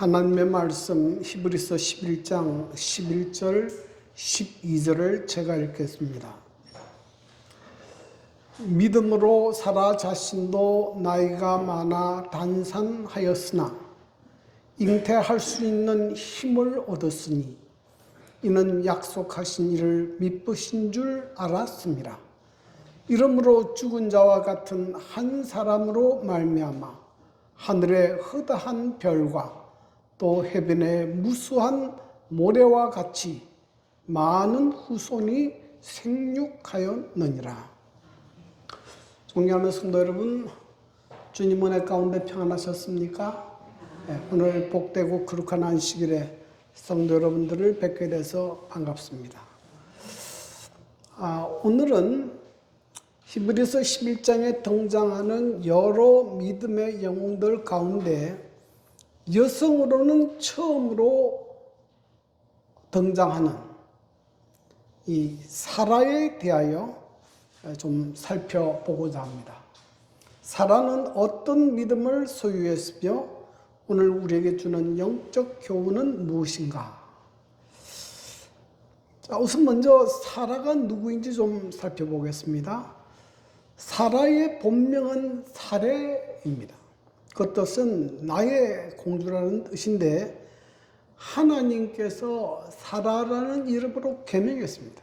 하나님의 말씀 히브리서 11장 11절 12절을 제가 읽겠습니다. 믿음으로 사라 자신도 나이가 많아 단산하였으나 잉태할 수 있는 힘을 얻었으니 이는 약속하신 이를 미쁘신 줄 알았습니다. 이러므로 죽은 자와 같은 한 사람으로 말미암아 하늘의 허다한 별과 또 해변의 무수한 모래와 같이 많은 후손이 생육하였느니라. 존경하는 성도 여러분, 주님 은혜 가운데 평안하셨습니까? 오늘 복되고 거룩한 안식일에 성도 여러분들을 뵙게 돼서 반갑습니다. 오늘은 히브리서 11장에 등장하는 여러 믿음의 영웅들 가운데 여성으로는 처음으로 등장하는 이 사라에 대하여 좀 살펴보고자 합니다. 사라는 어떤 믿음을 소유했으며 오늘 우리에게 주는 영적 교훈은 무엇인가? 자, 우선 먼저 사라가 누구인지 좀 살펴보겠습니다. 사라의 본명은 사레입니다. 그 뜻은 나의 공주라는 뜻인데 하나님께서 사라라는 이름으로 개명했습니다.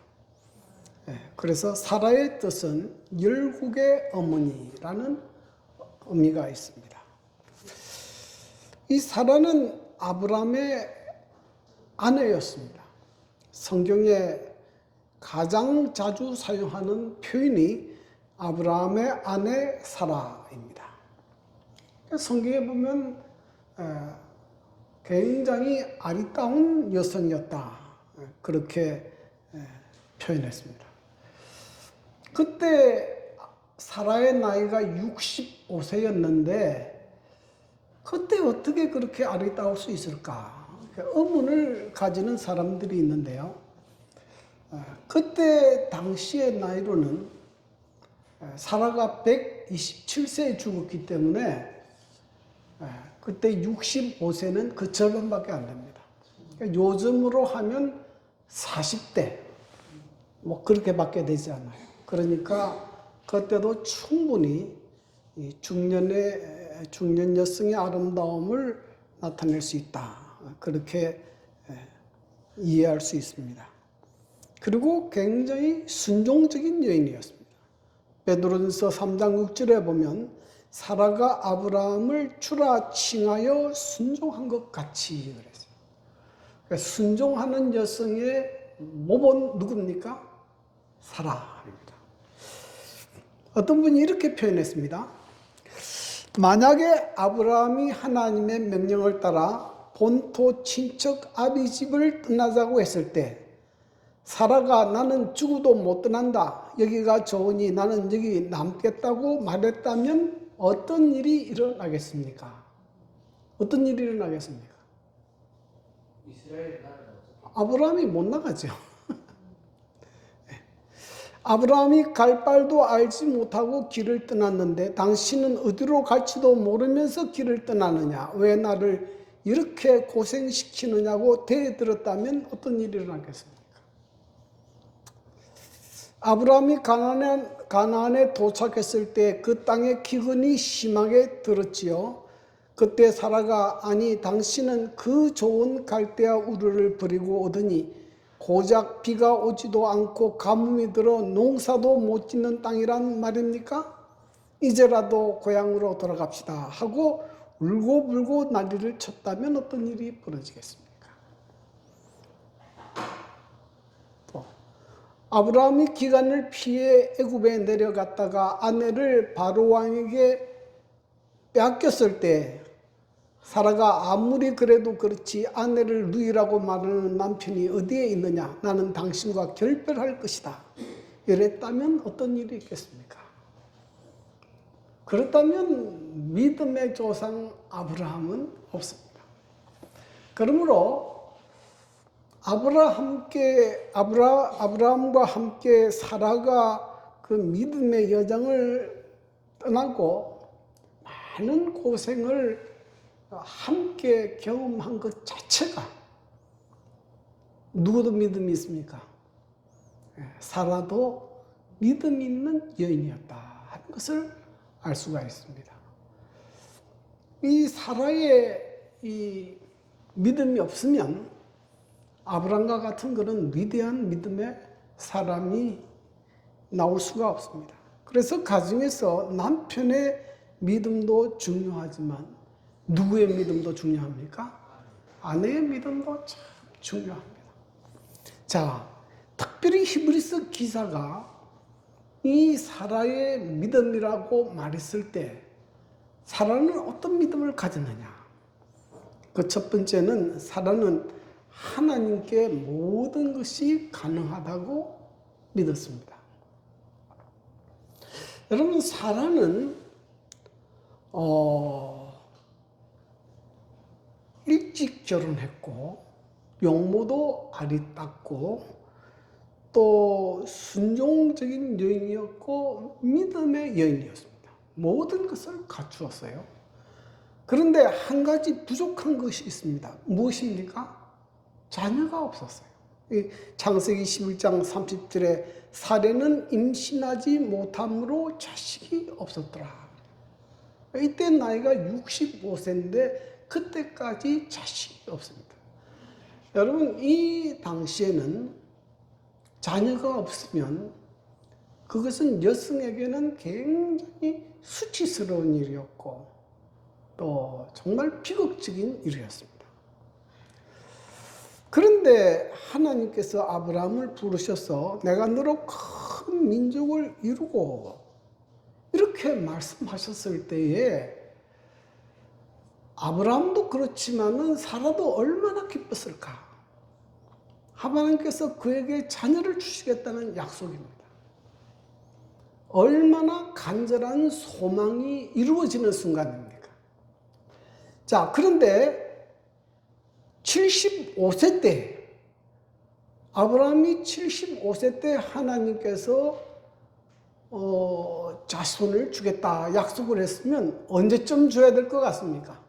그래서 사라의 뜻은 열국의 어머니라는 의미가 있습니다. 이 사라는 아브라함의 아내였습니다. 성경에 가장 자주 사용하는 표현이 아브라함의 아내 사라입니다. 성경에 보면 굉장히 아리따운 여성이었다, 그렇게 표현했습니다. 그때 사라의 나이가 65세였는데 그때 어떻게 그렇게 아리따울 수 있을까? 의문을 가지는 사람들이 있는데요. 그때 당시의 나이로는 사라가 127세에 죽었기 때문에 그때 65세는 그 절반밖에 안 됩니다. 그러니까 요즘으로 하면 40대 뭐 그렇게밖에 되지 않아요. 그러니까 그때도 충분히 중년 여성의 아름다움을 나타낼 수 있다, 그렇게 이해할 수 있습니다. 그리고 굉장히 순종적인 여인이었습니다. 베드로전서 3장 6절에 보면 사라가 아브라함을 주라 칭하여 순종한 것 같이 그랬어요. 그러니까 순종하는 여성의 모본 누굽니까? 사라입니다. 어떤 분이 이렇게 표현했습니다. 만약에 아브라함이 하나님의 명령을 따라 본토 친척 아비 집을 떠나자고 했을 때 사라가 나는 죽어도 못 떠난다, 여기가 좋으니 나는 여기 남겠다고 말했다면 어떤 일이 일어나겠습니까? 어떤 일이 일어나겠습니까? 아브라함이 못 나가죠. 아브라함이 갈 바도 알지 못하고 길을 떠났는데 당신은 어디로 갈지도 모르면서 길을 떠나느냐, 왜 나를 이렇게 고생시키느냐고 대들었다면 어떤 일이 일어나겠습니까? 아브라함이 가나안에 도착했을 때 그 땅에 기근이 심하게 들었지요. 그때 사라가 아니 당신은 그 좋은 갈대아 우르를 버리고 오더니 고작 비가 오지도 않고 가뭄이 들어 농사도 못 짓는 땅이란 말입니까? 이제라도 고향으로 돌아갑시다 하고 울고불고 난리를 쳤다면 어떤 일이 벌어지겠습니까? 아브라함이 기간을 피해 애굽에 내려갔다가 아내를 바로 왕에게 빼앗겼을 때 사라가 아무리 그래도 그렇지 아내를 누이라고 말하는 남편이 어디에 있느냐, 나는 당신과 결별할 것이다, 이랬다면 어떤 일이 있겠습니까? 그렇다면 믿음의 조상 아브라함은 없습니다. 그러므로 아브라함과 함께 사라가 그 믿음의 여정을 떠나고 많은 고생을 함께 경험한 것 자체가 누구도 믿음이 있습니까? 사라도 믿음 있는 여인이었다 하는 것을 알 수가 있습니다. 이 사라의 이 믿음이 없으면 아브람과 같은 그런 위대한 믿음의 사람이 나올 수가 없습니다. 그래서 가정에서 남편의 믿음도 중요하지만 누구의 믿음도 중요합니까? 아내의 믿음도 참 중요합니다. 자, 특별히 히브리서 기사가 이 사라의 믿음이라고 말했을 때 사라는 어떤 믿음을 가졌느냐? 그 첫 번째는 사라는 하나님께 모든 것이 가능하다고 믿었습니다. 여러분, 사라는 일찍 결혼했고 용모도 아리따고 또 순종적인 여인이었고 믿음의 여인이었습니다. 모든 것을 갖추었어요. 그런데 한 가지 부족한 것이 있습니다. 무엇입니까? 자녀가 없었어요. 창세기 11장 30절에 사례는 임신하지 못함으로 자식이 없었더라. 이때 나이가 65세인데 그때까지 자식이 없습니다. 여러분, 이 당시에는 자녀가 없으면 그것은 여성에게는 굉장히 수치스러운 일이었고 또 정말 비극적인 일이었습니다. 그런데 하나님께서 아브라함을 부르셔서 내가 너로 큰 민족을 이루고 이렇게 말씀하셨을 때에 아브라함도 그렇지만은 사라도 얼마나 기뻤을까? 하나님께서 그에게 자녀를 주시겠다는 약속입니다. 얼마나 간절한 소망이 이루어지는 순간입니까? 자, 그런데 75세 때, 아브라함이 75세 때 하나님께서 자손을 주겠다 약속을 했으면 언제쯤 줘야 될 것 같습니까?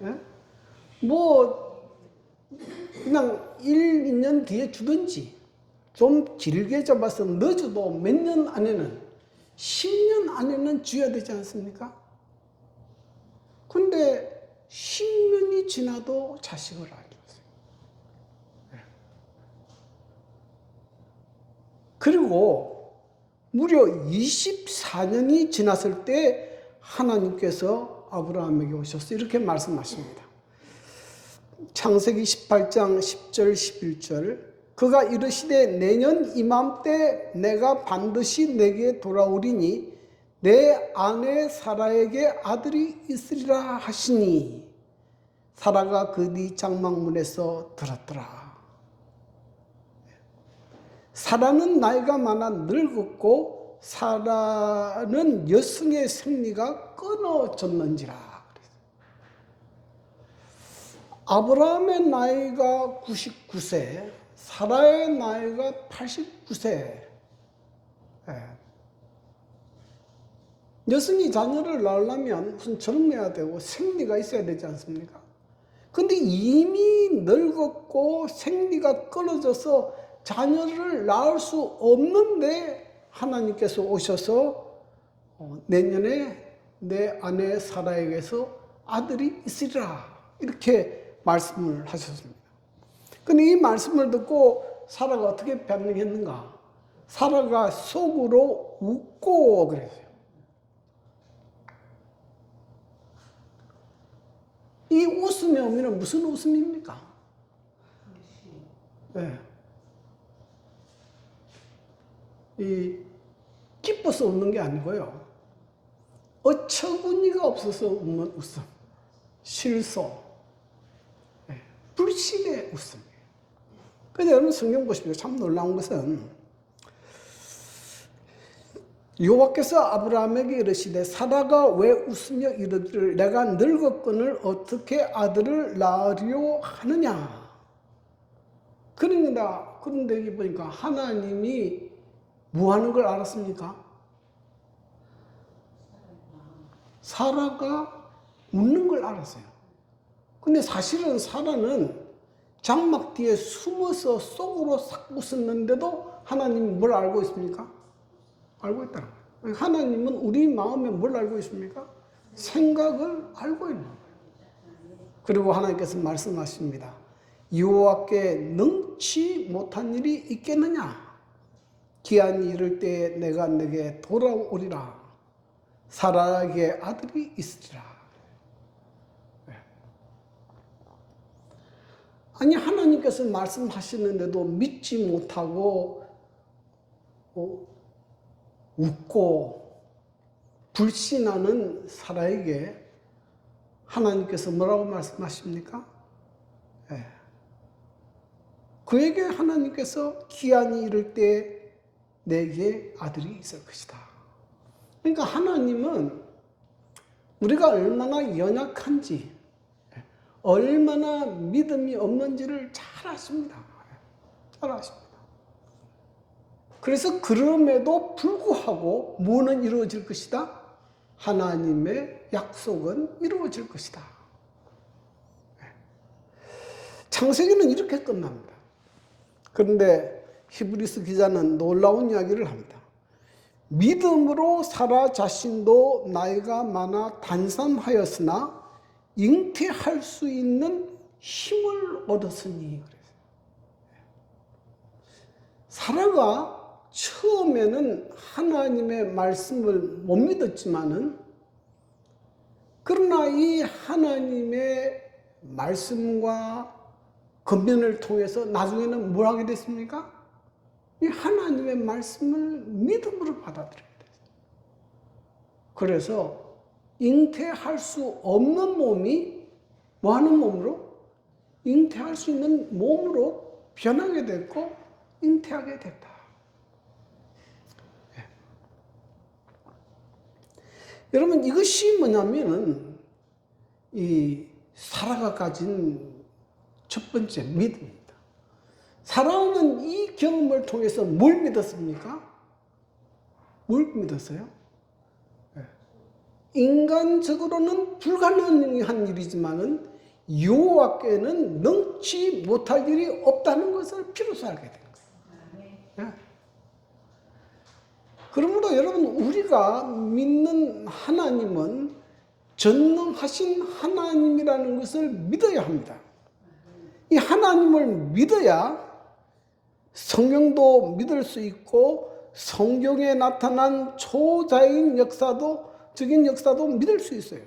예? 뭐 그냥 1, 2년 뒤에 주든지 좀 길게 잡아서 늦어도 몇 년 안에는 10년 안에는 줘야 되지 않습니까? 근데 10년이 지나도 자식을 안 줬어요. 그리고 무려 24년이 지났을 때 하나님께서 아브라함에게 오셔서 이렇게 말씀하십니다. 창세기 18장 10절 11절 그가 이르시되 내년 이맘때 내가 반드시 내게 돌아오리니 내 아내 사라에게 아들이 있으리라 하시니 사라가 그 뒤 장막문에서 들었더라. 사라는 나이가 많아 늙었고 사라는 여성의 생리가 끊어졌는지라. 아브라함의 나이가 99세, 사라의 나이가 89세. 여성이 자녀를 낳으려면 무슨 젊어야 되고 생리가 있어야 되지 않습니까? 근데 이미 늙었고 생리가 끊어져서 자녀를 낳을 수 없는데 하나님께서 오셔서 내년에 내 아내 사라에게서 아들이 있으리라 이렇게 말씀을 하셨습니다. 근데 이 말씀을 듣고 사라가 어떻게 반응했는가? 사라가 속으로 웃고 그랬어요. 이 웃음의 의미는 무슨 웃음입니까? 네. 이 기뻐서 웃는 게 아니고요. 어처구니가 없어서 웃는 웃음. 실소. 네. 불식의 웃음이에요. 그런데 여러분 성경 보십시오. 참 놀라운 것은 여호와께서 아브라함에게 이르시되 사라가 왜 웃으며 이르기를 내가 늙었거늘 어떻게 아들을 낳으려 하느냐. 그런데 여기 보니까 하나님이 뭐 하는 걸 알았습니까? 사라가 웃는 걸 알았어요. 근데 사실은 사라는 장막 뒤에 숨어서 속으로 싹 웃었는데도 하나님이 뭘 알고 있습니까? 알고 있다는 거예요. 하나님은 우리 마음에 뭘 알고 있습니까? 생각을 알고 있는 거예요. 그리고 하나님께서 말씀하십니다. 여호와께 능치 못한 일이 있겠느냐? 기한이 이를 때에 내가 내게 돌아오리라. 사라에게 아들이 있으리라. 아니 하나님께서 말씀하시는데도 믿지 못하고 웃고 불신하는 사라에게 하나님께서 뭐라고 말씀하십니까? 네. 그에게 하나님께서 기한이 이를 때 내게 아들이 있을 것이다. 그러니까 하나님은 우리가 얼마나 연약한지, 얼마나 믿음이 없는지를 잘 아십니다. 잘 아십니다. 그래서 그럼에도 불구하고 뭐는 이루어질 것이다? 하나님의 약속은 이루어질 것이다. 창세기는 이렇게 끝납니다. 그런데 히브리서 기자는 놀라운 이야기를 합니다. 믿음으로 사라 자신도 나이가 많아 단삼하였으나 잉태할 수 있는 힘을 얻었으니. 사라가 처음에는 하나님의 말씀을 못 믿었지만은 그러나 이 하나님의 말씀과 권면을 통해서 나중에는 뭘 하게 됐습니까? 이 하나님의 말씀을 믿음으로 받아들여야 돼요. 그래서 잉태할 수 없는 몸이 뭐 하는 몸으로? 잉태할 수 있는 몸으로 변하게 됐고 잉태하게 됐다. 네. 여러분 이것이 뭐냐면은 이 사라가 가진 첫 번째 믿음입니다. 사라는 이 경험을 통해서 뭘 믿었습니까? 뭘 믿었어요? 네. 인간적으로는 불가능한 일이지만은 여호와께는 능치 못할 일이 없다는 것을 비로소 알게 된 거예요. 네. 그러므로 여러분 우리가 믿는 하나님은 전능하신 하나님이라는 것을 믿어야 합니다. 이 하나님을 믿어야 성경도 믿을 수 있고 성경에 나타난 초자연 적인 역사도 믿을 수 있어요.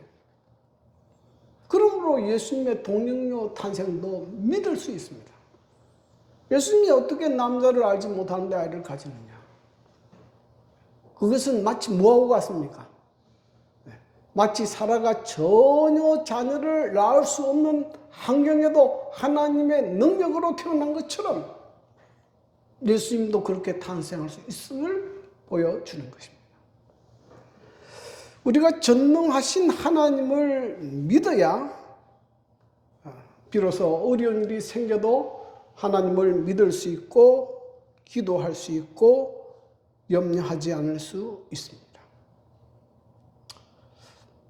그러므로 예수님의 동정녀 탄생도 믿을 수 있습니다. 예수님이 어떻게 남자를 알지 못하는데 아이를 가지느냐? 그것은 마치 뭐하고 같습니까? 마치 사라가 전혀 자녀를 낳을 수 없는 환경에도 하나님의 능력으로 태어난 것처럼 예수님도 그렇게 탄생할 수 있음을 보여주는 것입니다. 우리가 전능하신 하나님을 믿어야 비로소 어려운 일이 생겨도 하나님을 믿을 수 있고 기도할 수 있고 염려하지 않을 수 있습니다.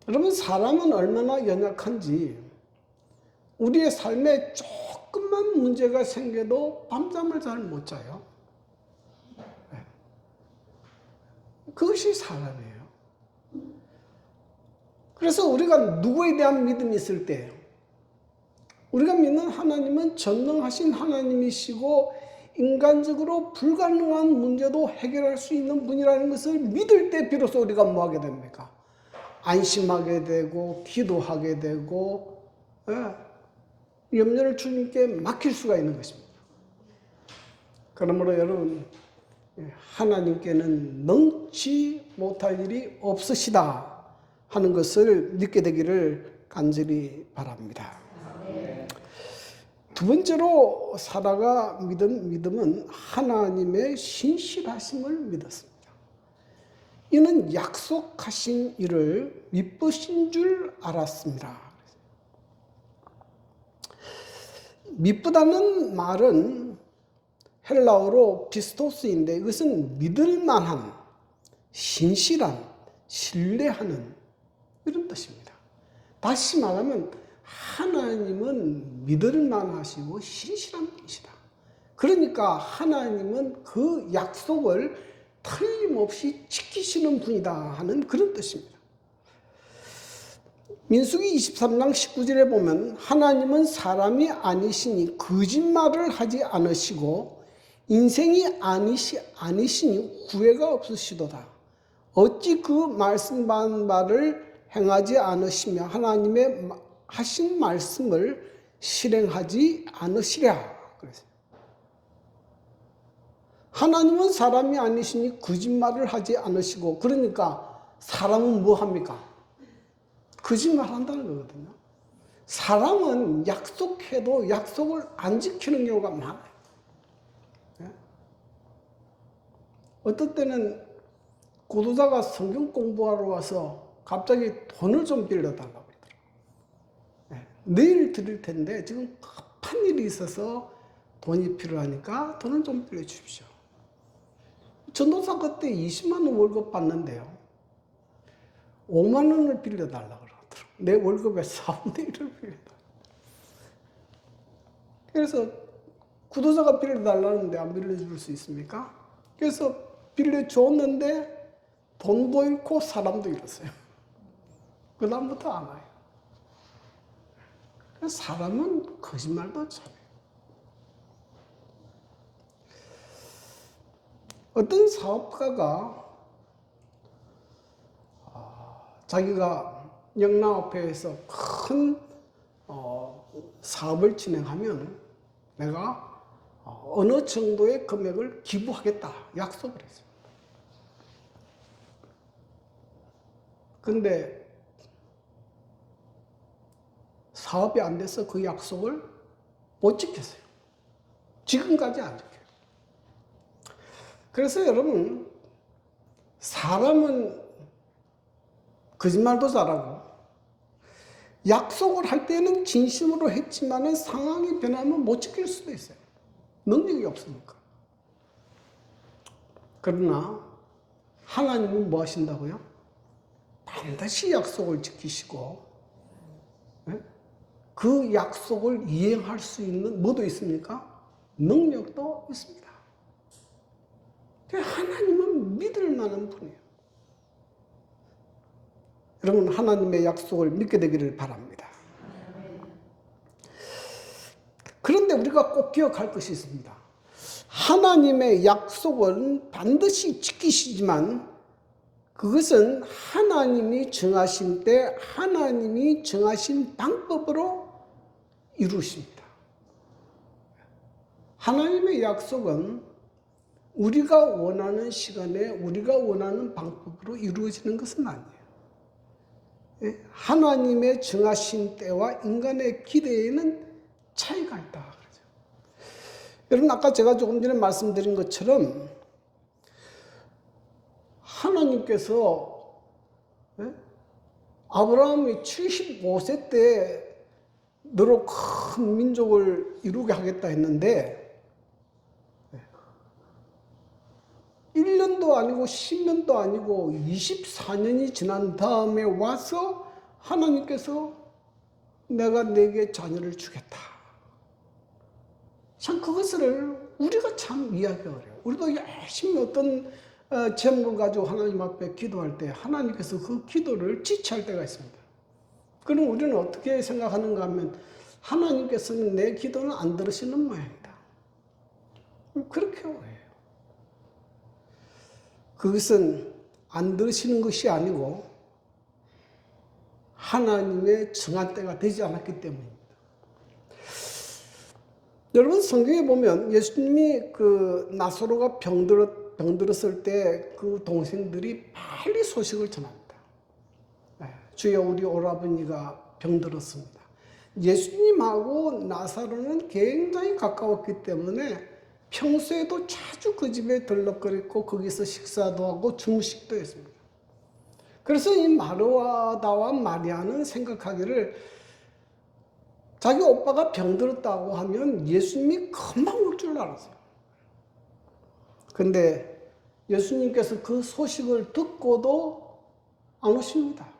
여러분 사람은 얼마나 연약한지 우리의 삶에 조금만 문제가 생겨도 밤잠을 잘 못 자요. 그것이 사람이에요. 그래서 우리가 누구에 대한 믿음이 있을 때 우리가 믿는 하나님은 전능하신 하나님이시고 인간적으로 불가능한 문제도 해결할 수 있는 분이라는 것을 믿을 때 비로소 우리가 뭐 하게 됩니까? 안심하게 되고 기도하게 되고 염려를 주님께 맡길 수가 있는 것입니다. 그러므로 여러분 하나님께는 능치 못할 일이 없으시다 하는 것을 믿게 되기를 간절히 바랍니다. 두 번째로 사라가 믿은 믿음은 하나님의 신실하심을 믿었습니다. 이는 약속하신 일을 미쁘신 줄 알았습니다. 미쁘다는 말은 헬라어로 피스토스인데 이것은 믿을 만한, 신실한, 신뢰하는 이런 뜻입니다. 다시 말하면 하나님은 믿을 만하시고 신실한 분이시다. 그러니까 하나님은 그 약속을 틀림없이 지키시는 분이다 하는 그런 뜻입니다. 민수기 23장 19절에 보면 하나님은 사람이 아니시니 거짓말을 하지 않으시고 인생이 아니시니 후회가 없으시도다. 어찌 그 말씀한 바를 행하지 않으시며 하나님의 하신 말씀을 실행하지 않으시랴. 그래서 하나님은 사람이 아니시니 거짓말을 하지 않으시고, 그러니까 사람은 뭐 합니까? 거짓말 한다는 거거든요. 사람은 약속해도 약속을 안 지키는 경우가 많아요. 어떤 때는 고도자가 성경 공부하러 와서 갑자기 돈을 좀 빌려달라고 그러더라고요. 내일 드릴 텐데 지금 급한 일이 있어서 돈이 필요하니까 돈을 좀 빌려주십시오. 전도사 그때 20만 원 월급 받는데요. 5만 원을 빌려달라고 그러더라고요. 내 월급의 4분의 1을 빌려달라고. 그래서 구도자가 빌려달라는데 안 빌려줄 수 있습니까? 그래서 빌려줬는데 돈도 잃고 사람도 잃었어요. 그 다음부터 안 와요. 사람은 거짓말도 잘해요. 어떤 사업가가 자기가 영랑업회에서 큰 사업을 진행하면 내가 어느 정도의 금액을 기부하겠다 약속을 했어요. 근데 사업이 안 돼서 그 약속을 못 지켰어요. 지금까지 안 지켜요. 그래서 여러분, 사람은 거짓말도 잘하고 약속을 할 때는 진심으로 했지만 상황이 변하면 못 지킬 수도 있어요. 능력이 없으니까. 그러나 하나님은 뭐 하신다고요? 반드시 약속을 지키시고 그 약속을 이행할 수 있는 뭐도 있습니까? 능력도 있습니다. 하나님은 믿을 만한 분이에요. 여러분, 하나님의 약속을 믿게 되기를 바랍니다. 그런데 우리가 꼭 기억할 것이 있습니다. 하나님의 약속은 반드시 지키시지만 그것은 하나님이 정하신 때 하나님이 정하신 방법으로 이루십니다. 하나님의 약속은 우리가 원하는 시간에 우리가 원하는 방법으로 이루어지는 것은 아니에요. 하나님의 정하신 때와 인간의 기대에는 차이가 있다. 그러죠. 여러분, 아까 제가 조금 전에 말씀드린 것처럼 하나님께서 아브라함이 75세 때 너로 큰 민족을 이루게 하겠다 했는데 1년도 아니고 10년도 아니고 24년이 지난 다음에 와서 하나님께서 내가 내게 자녀를 주겠다. 참 그것을 우리가 참 이해하기 어려워요. 우리도 열심히 어떤 제목을 가지고 하나님 앞에 기도할 때 하나님께서 그 기도를 지체할 때가 있습니다. 그럼 우리는 어떻게 생각하는가 하면 하나님께서는 내 기도는 안 들으시는 모양이다. 그렇게 오해해요. 그것은 안 들으시는 것이 아니고 하나님의 정한 때가 되지 않았기 때문입니다. 여러분, 성경에 보면 예수님이 그 나사로가 병들었을 때 그 동생들이 빨리 소식을 전합니다. 주여, 우리 오라버니가 병들었습니다. 예수님하고 나사로는 굉장히 가까웠기 때문에 평소에도 자주 그 집에 들럭거렸고 거기서 식사도 하고 중식도 했습니다. 그래서 이 마르다와 마리아는 생각하기를 자기 오빠가 병들었다고 하면 예수님이 금방 올 줄 알았어요. 근데 예수님께서 그 소식을 듣고도 안 오십니다.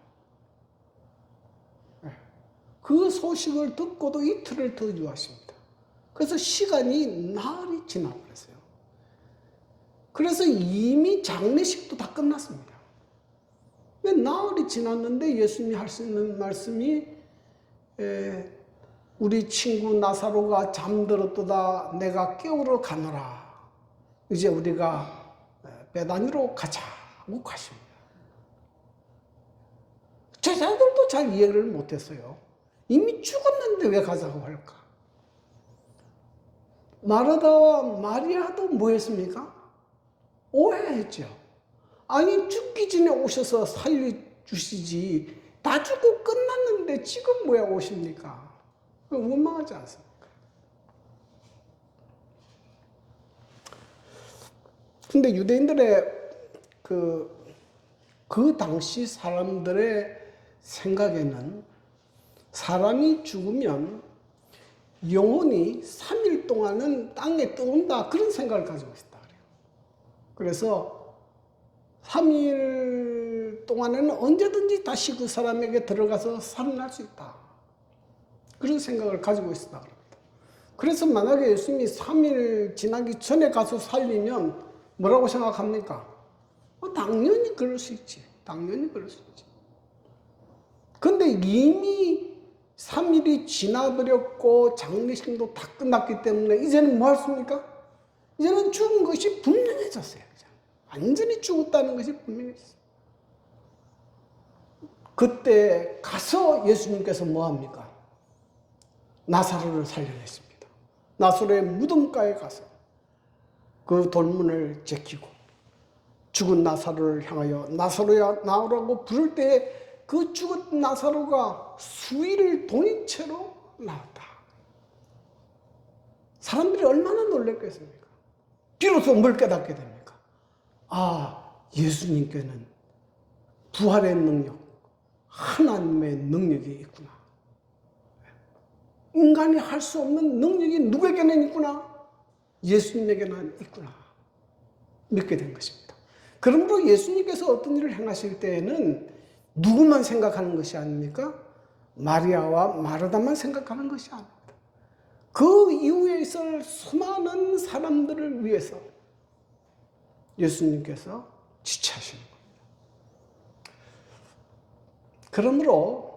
그 소식을 듣고도 이틀을 더 유하십니다. 그래서 시간이 나흘이 지나버렸어요. 그래서 이미 장례식도 다 끝났습니다. 왜 나흘이 지났는데 예수님이 할 수 있는 말씀이 우리 친구 나사로가 잠들었도다 내가 깨우러 가노라. 이제 우리가 베다니로 가자 하고 가십니다. 제자들도 잘 이해를 못했어요. 이미 죽었는데 왜 가자고 할까? 마르다와 마리아도 뭐 했습니까? 오해했죠. 아니 죽기 전에 오셔서 살려주시지 다 죽고 끝났는데 지금 뭐야 오십니까? 원망하지 않습니까? 근데 유대인들의 그 당시 사람들의 생각에는 사람이 죽으면 영혼이 3일 동안은 땅에 떠온다 그런 생각을 가지고 있다 그래요. 그래서 3일 동안에는 언제든지 다시 그 사람에게 들어가서 살아날 수 있다. 그런 생각을 가지고 있었다 그럽니다. 그래서 만약에 예수님이 3일 지나기 전에 가서 살리면 뭐라고 생각합니까? 당연히 그럴 수 있지. 당연히 그럴 수 있지. 근데 이미 3일이 지나버렸고 장례식도 다 끝났기 때문에 이제는 뭐 했습니까? 이제는 죽은 것이 분명해졌어요. 완전히 죽었다는 것이 분명해졌어요. 그때 가서 예수님께서 뭐 합니까? 나사로를 살려냈습니다. 나사로의 무덤가에 가서 그 돌문을 제키고 죽은 나사로를 향하여 나사로야 나오라고 부를 때에 그 죽은 나사로가 수위를 돈인 채로 나왔다. 사람들이 얼마나 놀랐겠습니까? 비로소 뭘 깨닫게 됩니까? 아, 예수님께는 부활의 능력, 하나님의 능력이 있구나. 인간이 할 수 없는 능력이 누구에게는 있구나. 예수님에게는 있구나. 믿게 된 것입니다. 그러므로 예수님께서 어떤 일을 행하실 때에는 누구만 생각하는 것이 아닙니까? 마리아와 마르다만 생각하는 것이 아닙니다. 그 이후에 있을 수많은 사람들을 위해서 예수님께서 지체하시는 겁니다. 그러므로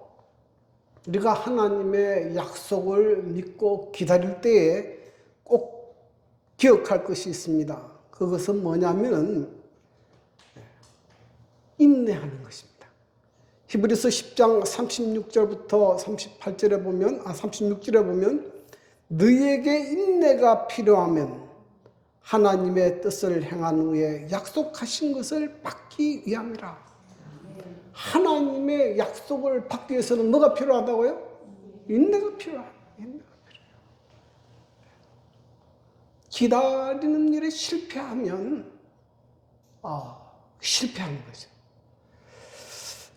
우리가 하나님의 약속을 믿고 기다릴 때에 꼭 기억할 것이 있습니다. 그것은 뭐냐면 인내하는 것입니다. 히브리서 10장 36절부터 38절에 보면 36절에 보면 너희에게 인내가 필요하면 하나님의 뜻을 행한 후에 약속하신 것을 받기 위함이라. 하나님의 약속을 받기 위해서는 뭐가 필요하다고요? 인내가 필요해요. 기다리는 일에 실패하면 실패하는 거죠.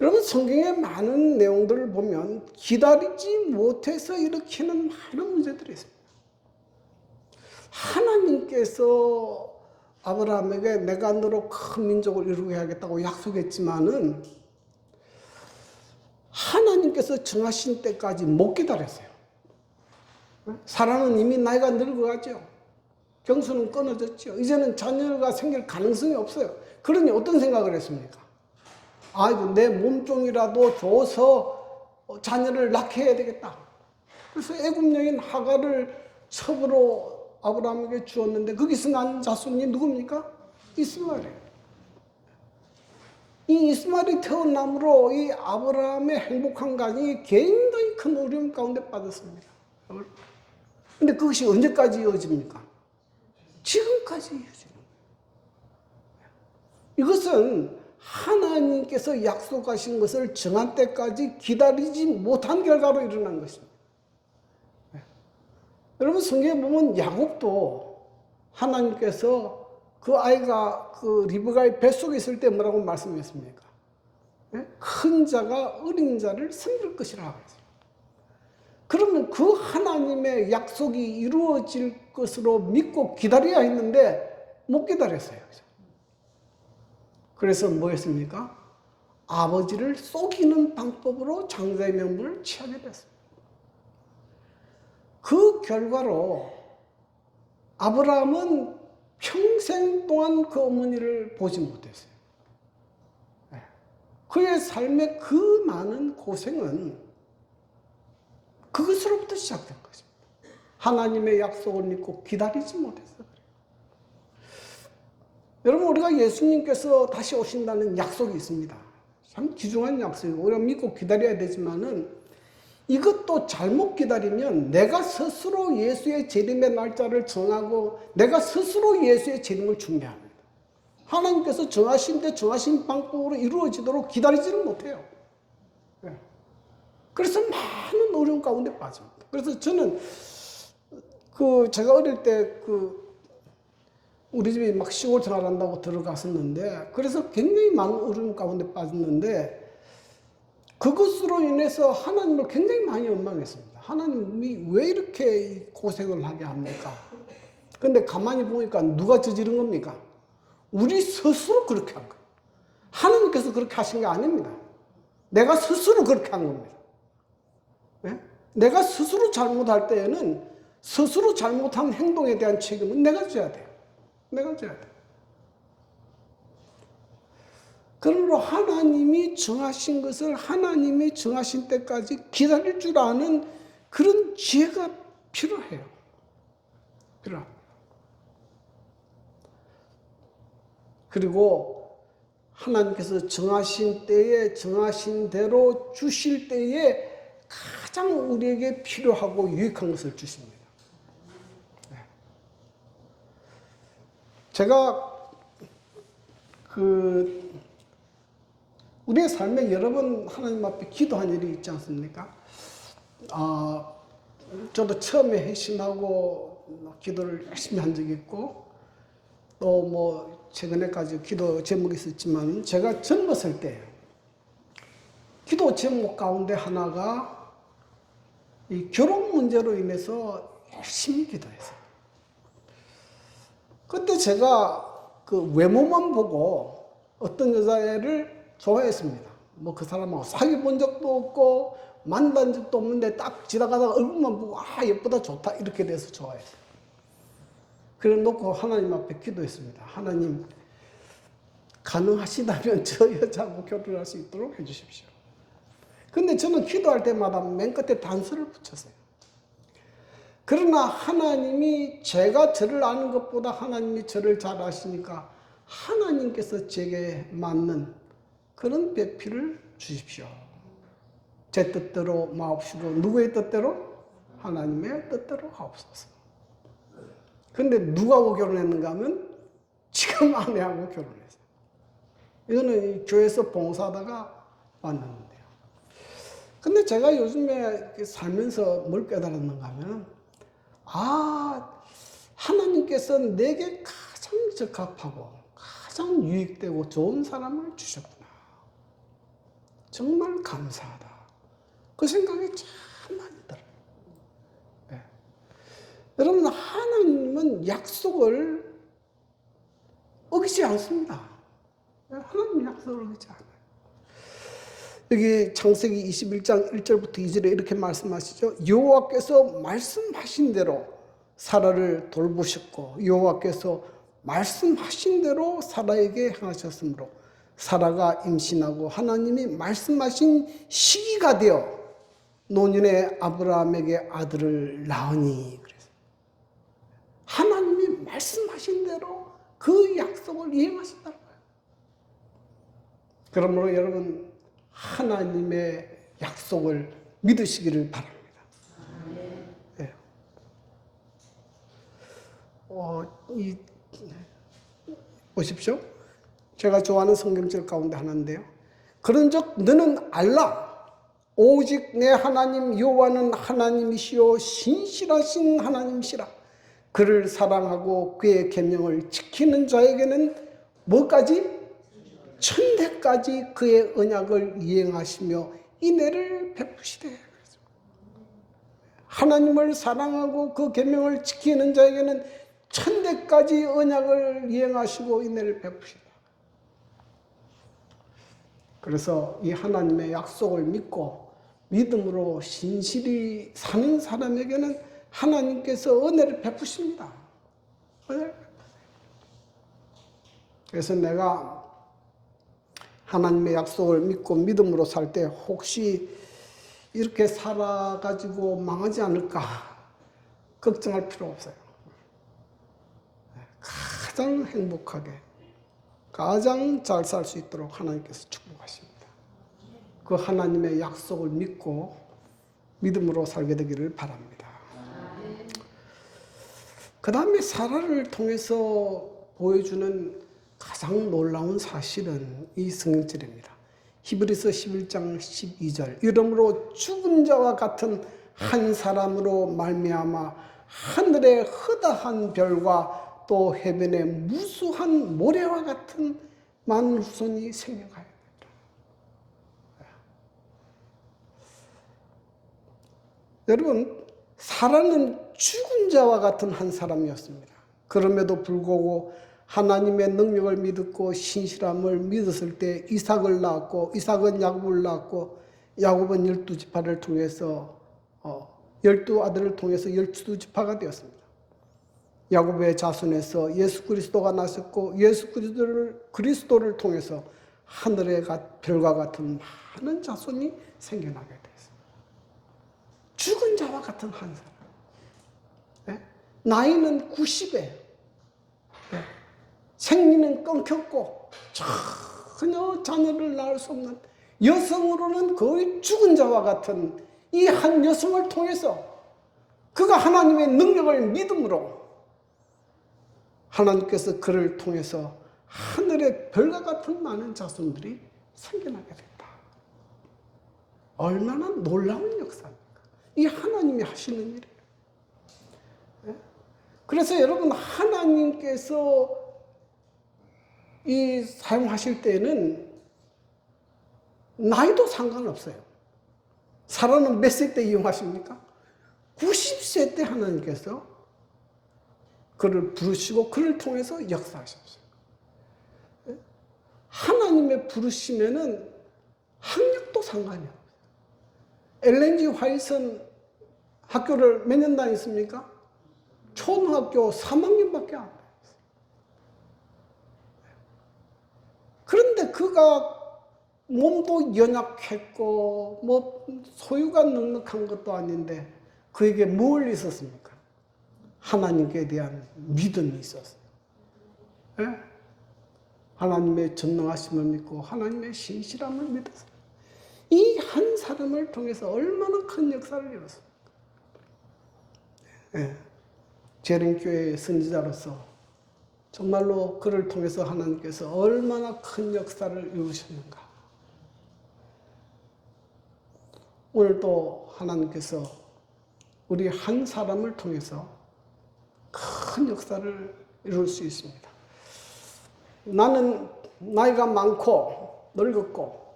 여러분 성경의 많은 내용들을 보면 기다리지 못해서 일으키는 많은 문제들이 있습니다. 하나님께서 아브라함에게 내가 너로 큰 민족을 이루게 하겠다고 약속했지만은 하나님께서 정하신 때까지 못 기다렸어요. 사람은 이미 나이가 늙어가죠. 경수는 끊어졌죠. 이제는 자녀가 생길 가능성이 없어요. 그러니 어떤 생각을 했습니까? 아이고 내 몸종이라도 줘서 자녀를 낳게 해야 되겠다. 그래서 애굽 여인 하갈을 첩으로 아브라함에게 주었는데 거기서 난 자손이 누굽니까? 이스마엘이에요. 이 이스마엘이 태어남으로 이 아브라함의 행복한 가정이 굉장히 큰 어려움 가운데 빠졌습니다. 그런데 그것이 언제까지 이어집니까? 지금까지 이어지는 거예요. 이것은 하나님께서 약속하신 것을 정한 때까지 기다리지 못한 결과로 일어난 것입니다. 여러분 성경에 보면 야곱도 하나님께서 그 아이가 그 리브가의 뱃속에 있을 때 뭐라고 말씀했습니까? 큰 자가 어린 자를 섬길 것이라. 그러면 그 하나님의 약속이 이루어질 것으로 믿고 기다려야 했는데 못 기다렸어요. 그래서 뭐 했습니까? 아버지를 속이는 방법으로 장자의 명분을 취하게 됐습니다. 그 결과로 아브라함은 평생 동안 그 어머니를 보지 못했어요. 그의 삶의 그 많은 고생은 그것으로부터 시작된 것입니다. 하나님의 약속을 믿고 기다리지 못해서 그래요. 여러분, 우리가 예수님께서 다시 오신다는 약속이 있습니다. 참 귀중한 약속이고 우리가 믿고 기다려야 되지만은 이것도 잘못 기다리면 내가 스스로 예수의 재림의 날짜를 정하고 내가 스스로 예수의 재림을 준비합니다. 하나님께서 정하신 때 정하신 방법으로 이루어지도록 기다리지는 못해요. 그래서 많은 어려움 가운데 빠집니다. 그래서 저는 제가 어릴 때 우리 집이 막 시골 생활한다고 들어갔었는데, 그래서 굉장히 많은 어려움 가운데 빠졌는데, 그것으로 인해서 하나님을 굉장히 많이 원망했습니다. 하나님이 왜 이렇게 고생을 하게 합니까? 근데 가만히 보니까 누가 저지른 겁니까? 우리 스스로 그렇게 한 거예요. 하나님께서 그렇게 하신 게 아닙니다. 내가 스스로 그렇게 한 겁니다. 네? 내가 스스로 잘못할 때에는 스스로 잘못한 행동에 대한 책임은 내가 져야 돼요. 내가 져야 돼요. 그러므로 하나님이 정하신 것을 하나님이 정하신 때까지 기다릴 줄 아는 그런 지혜가 필요해요. 필요합니다. 그리고 하나님께서 정하신 때에 정하신 대로 주실 때에 가장 우리에게 필요하고 유익한 것을 주십니다. 제가 우리의 삶에 여러 번 하나님 앞에 기도한 일이 있지 않습니까? 저도 처음에 회심하고 기도를 열심히 한 적이 있고, 또 최근에까지 기도 제목이 있었지만, 제가 젊었을 때 기도 제목 가운데 하나가 이 결혼 문제로 인해서 열심히 기도했어요. 그때 제가 외모만 보고 어떤 여자애를 좋아했습니다. 그 사람하고 사귀어 본 적도 없고 만난 적도 없는데 딱 지나가다가 얼굴만 보고 예쁘다 좋다 이렇게 돼서 좋아했어요. 그래 놓고 하나님 앞에 기도했습니다. 하나님, 가능하시다면 저 여자하고 결혼할 수 있도록 해주십시오. 근데 저는 기도할 때마다 맨 끝에 단서를 붙였어요. 그러나 하나님이 제가 저를 아는 것보다 하나님이 저를 잘 아시니까 하나님께서 제게 맞는 그런 배필을 주십시오. 제 뜻대로 마옵시고 누구의 뜻대로? 하나님의 뜻대로 하옵소서. 근데 누구하고 결혼했는가 하면 지금 아내하고 결혼했어요. 이거는 교회에서 봉사하다가 만났는데요. 근데 제가 요즘에 살면서 뭘 깨달았는가 하면 하나님께서 내게 가장 적합하고 가장 유익되고 좋은 사람을 주셨구나. 정말 감사하다. 그 생각이 참 많이 들어요. 네. 여러분, 하나님은 약속을 어기지 않습니다. 하나님 약속을 어기지 않아요. 여기 창세기 21장 1절부터 2절에 이렇게 말씀하시죠. 여호와께서 말씀하신 대로 사라를 돌보셨고 여호와께서 말씀하신 대로 사라에게 행하셨으므로 사라가 임신하고 하나님이 말씀하신 시기가 되어 노년의 아브라함에게 아들을 낳으니. 그래서 하나님이 말씀하신 대로 그 약속을 이행하신다는 거예요. 그러므로 여러분, 하나님의 약속을 믿으시기를 바랍니다. 네. 보십시오. 제가 좋아하는 성경절 가운데 하나인데요. 그런즉 너는 알라. 오직 내 하나님 여호와는 하나님이시요 신실하신 하나님이시라. 그를 사랑하고 그의 계명을 지키는 자에게는 뭐까지? 천대까지 그의 언약을 이행하시며 인애를 베푸시되. 하나님을 사랑하고 그 계명을 지키는 자에게는 천대까지 언약을 이행하시고 인애를 베푸시다. 그래서 이 하나님의 약속을 믿고 믿음으로 신실히 사는 사람에게는 하나님께서 은혜를 베푸십니다. 그래서 내가 하나님의 약속을 믿고 믿음으로 살 때 혹시 이렇게 살아가지고 망하지 않을까 걱정할 필요 없어요. 가장 행복하게, 가장 잘 살 수 있도록 하나님께서 축복하십니다. 그 하나님의 약속을 믿고 믿음으로 살게 되기를 바랍니다. 그 다음에 사라를 통해서 보여주는 가장 놀라운 사실은 이 성경절입니다. 히브리서 11장 12절 이러므로 죽은 자와 같은 한 사람으로 말미암아 하늘의 허다한 별과 또 해변의 무수한 모래와 같은 많은 후손이 생겨가야 된다. 여러분, 사라는 죽은 자와 같은 한 사람이었습니다. 그럼에도 불구하고 하나님의 능력을 믿었고 신실함을 믿었을 때 이삭을 낳았고, 이삭은 야곱을 낳았고, 야곱은 12지파를 통해서 12아들을 통해서 12지파가 되었습니다. 야곱의 자손에서 예수 그리스도가 나셨고, 예수 그리스도를 통해서 하늘의 별과 같은 많은 자손이 생겨나게 되었습니다. 죽은 자와 같은 한 사람. 네? 나이는 90에 생리는 끊겼고 전혀 자녀를 낳을 수 없는 여성으로는 거의 죽은 자와 같은 이 한 여성을 통해서 그가 하나님의 능력을 믿음으로 하나님께서 그를 통해서 하늘의 별과 같은 많은 자손들이 생겨나게 된다. 얼마나 놀라운 역사입니까? 이 하나님이 하시는 일이에요. 그래서 여러분, 하나님께서 이 사용하실 때는 나이도 상관없어요. 사라는 몇 세 때 이용하십니까? 90세 때 하나님께서 그를 부르시고 그를 통해서 역사하셨어요. 하나님의 부르시면은 학력도 상관이 없어요. 엘렌 G 화이트는 학교를 몇 년 다녔습니까? 초등학교 3학년밖에 안 돼요. 그런데 그가 몸도 연약했고 뭐 소유가 넉넉한 것도 아닌데 그에게 뭘 있었습니까? 하나님께 대한 믿음이 있었어요. 네? 하나님의 전능하심을 믿고 하나님의 신실함을 믿었어요. 이 한 사람을 통해서 얼마나 큰 역사를 이뤘습니까? 네. 재림교회의 선지자로서 정말로 그를 통해서 하나님께서 얼마나 큰 역사를 이루셨는가. 오늘도 하나님께서 우리 한 사람을 통해서 큰 역사를 이룰 수 있습니다. 나는 나이가 많고 늙었고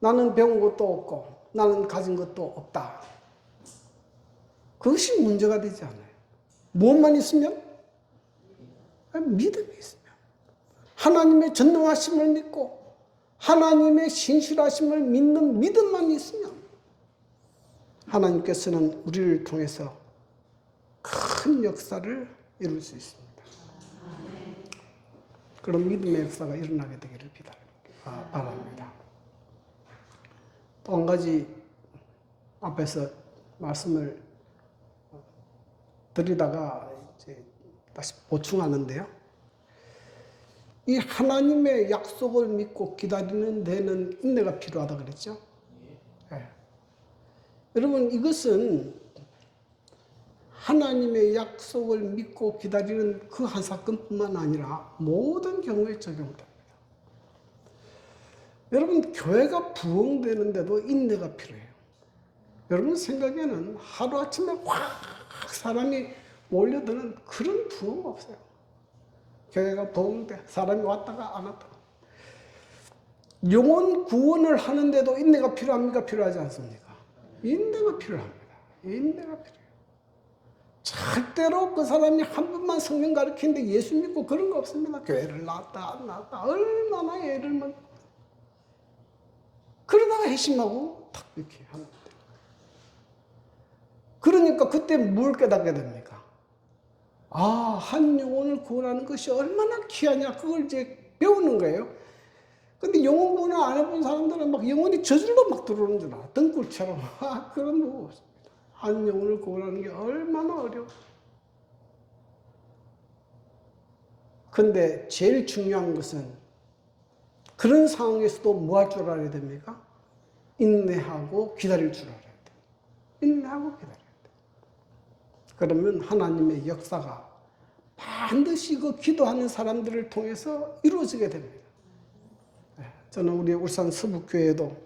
나는 배운 것도 없고 나는 가진 것도 없다. 그것이 문제가 되지 않아요. 무엇만 있으면? 믿음이 있으면. 하나님의 전능하심을 믿고 하나님의 신실하심을 믿는 믿음만 있으면 하나님께서는 우리를 통해서 큰 역사를 이룰 수 있습니다. 그런 믿음의 역사가 일어나게 되기를 바랍니다. 또 한 가지 앞에서 말씀을 드리다가 이제 다시 보충하는데요. 이 하나님의 약속을 믿고 기다리는 데는 인내가 필요하다 그랬죠. 네. 여러분, 이것은 하나님의 약속을 믿고 기다리는 그 한 사건뿐만 아니라 모든 경우에 적용됩니다. 여러분, 교회가 부흥되는데도 인내가 필요해요. 여러분 생각에는 하루아침에 확 사람이 몰려드는 그런 부흥 없어요. 교회가 부흥돼 사람이 왔다가 안 왔다가. 영혼 구원을 하는데도 인내가 필요합니까? 필요하지 않습니까? 인내가 필요합니다. 인내가 필요해요. 절대로 그 사람이 한 번만 성경 가르치는데 예수 믿고 그런 거 없습니다. 교회를 나왔다 안 나왔다 얼마나 예를 먹고 그러다가 회심하고 탁 이렇게 하는 거예요. 그러니까 그때 뭘 깨닫게 됩니까? 아, 한 영혼을 구원하는 것이 얼마나 귀하냐, 그걸 이제 배우는 거예요. 근데 영혼 구원을 안 해본 사람들은 막 영혼이 저절로 막 들어오는 줄 알아. 등불처럼. 아, 그런 거 없습니다. 한 영혼을 구원하는 게 얼마나 어려워. 근데 제일 중요한 것은 그런 상황에서도 뭐 할 줄 알아야 됩니까? 인내하고 기다릴 줄 알아야 돼. 인내하고 기다려야 돼. 그러면 하나님의 역사가 반드시 그 기도하는 사람들을 통해서 이루어지게 됩니다. 저는 우리 울산 서북교회도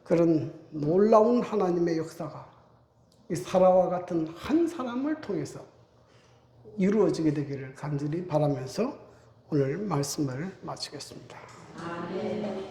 그런 놀라운 하나님의 역사가 이 사라와 같은 한 사람을 통해서 이루어지게 되기를 간절히 바라면서 오늘 말씀을 마치겠습니다. 아멘.